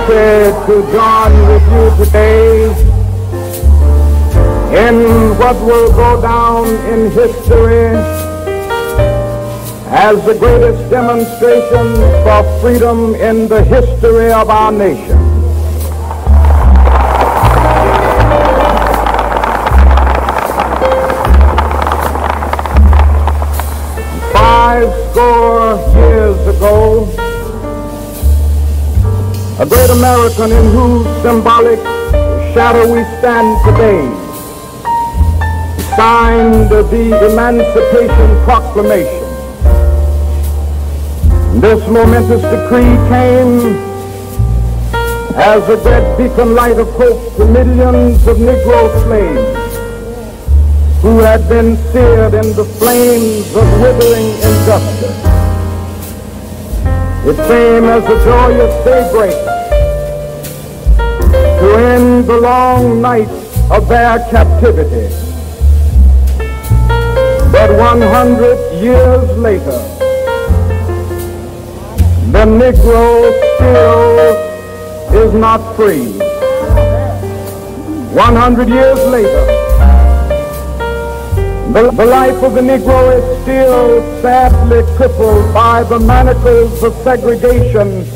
happy to join with you today in what will go down in history as the greatest demonstration for freedom in the history of our nation. Years ago, a great American in whose symbolic shadow we stand today signed the Emancipation Proclamation. This momentous decree came as a great beacon light of hope to millions of Negro slaves who had been seared in the flames of withering injustice. It came as a joyous daybreak to end the long night of their captivity. But 100 years later, the Negro still is not free. 100 years later, the life of the Negro is still sadly crippled by the manacles of segregation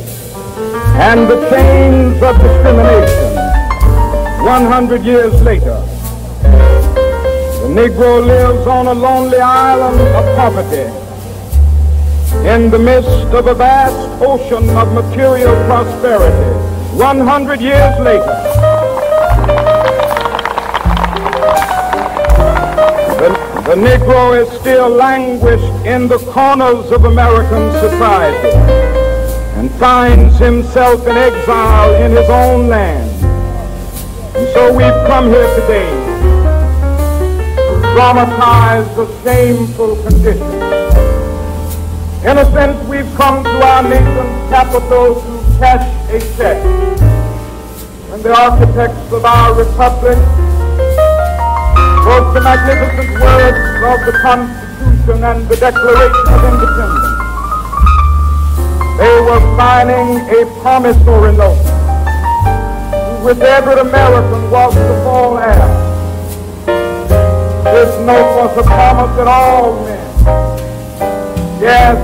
and the chains of discrimination. 100 years later, the Negro lives on a lonely island of poverty in the midst of a vast ocean of material prosperity. 100 years later, the Negro is still languished in the corners of American society and finds himself in exile in his own land. And so we've come here today to dramatize the shameful condition. In a sense, we've come to our nation's capital to cash a check. When the architects of our republic wrote the magnificent words of the Constitution and the Declaration of Independence, they were signing a promissory note which every American was to fall heir. This note was a promise that all men, yes,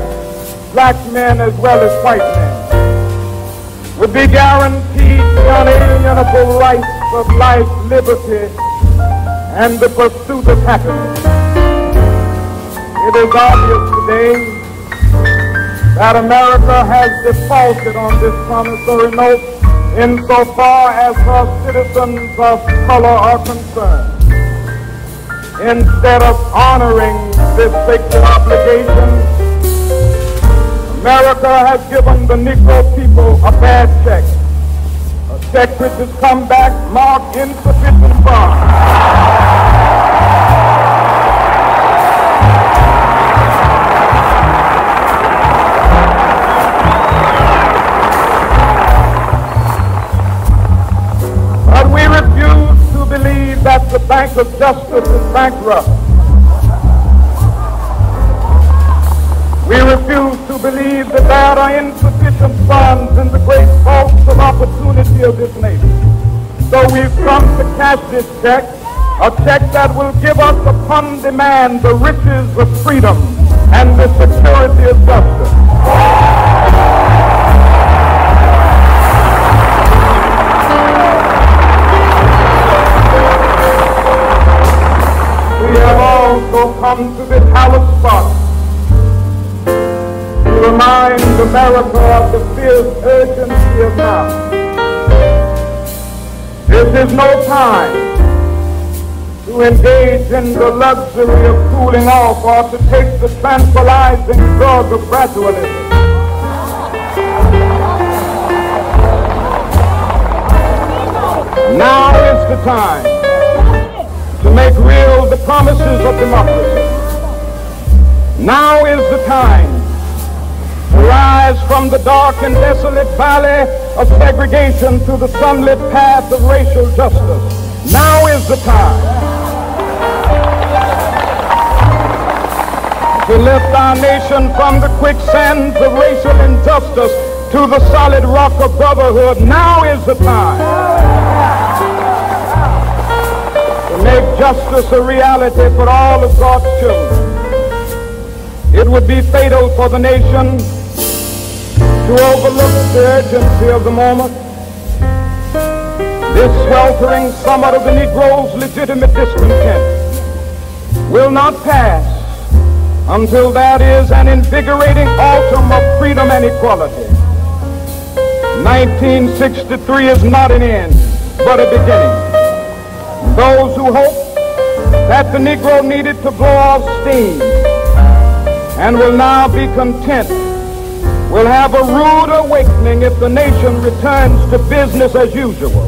black men as well as white men, would be guaranteed the unalienable rights of life, liberty, and the pursuit of happiness. It is obvious today that America has defaulted on this promissory note insofar as her citizens of color are concerned. Instead of honoring this sacred obligation, America has given the Negro people a bad check, a check which has come back marked insufficient funds. That the Bank of Justice is bankrupt. We refuse to believe that there are insufficient funds in the great vaults of opportunity of this nation. So we've come to cash this check, a check that will give us upon demand the riches of freedom and the security of justice. We have also come to this hallowed spot to remind America of the fierce urgency of now. This is no time to engage in the luxury of cooling off or to take the tranquilizing drug of gradualism. Now is the time to make real the promises of democracy. Now is the time to rise from the dark and desolate valley of segregation to the sunlit path of racial justice. Now is the time to lift our nation from the quicksands of racial injustice to the solid rock of brotherhood. Now is the time to make justice a reality for all of God's children. It would be fatal for the nation to overlook the urgency of the moment. This sweltering summit of the Negro's legitimate discontent will not pass until there is an invigorating autumn of freedom and equality. 1963 is not an end, but a beginning. Those who hope that the Negro needed to blow off steam and will now be content will have a rude awakening if the nation returns to business as usual.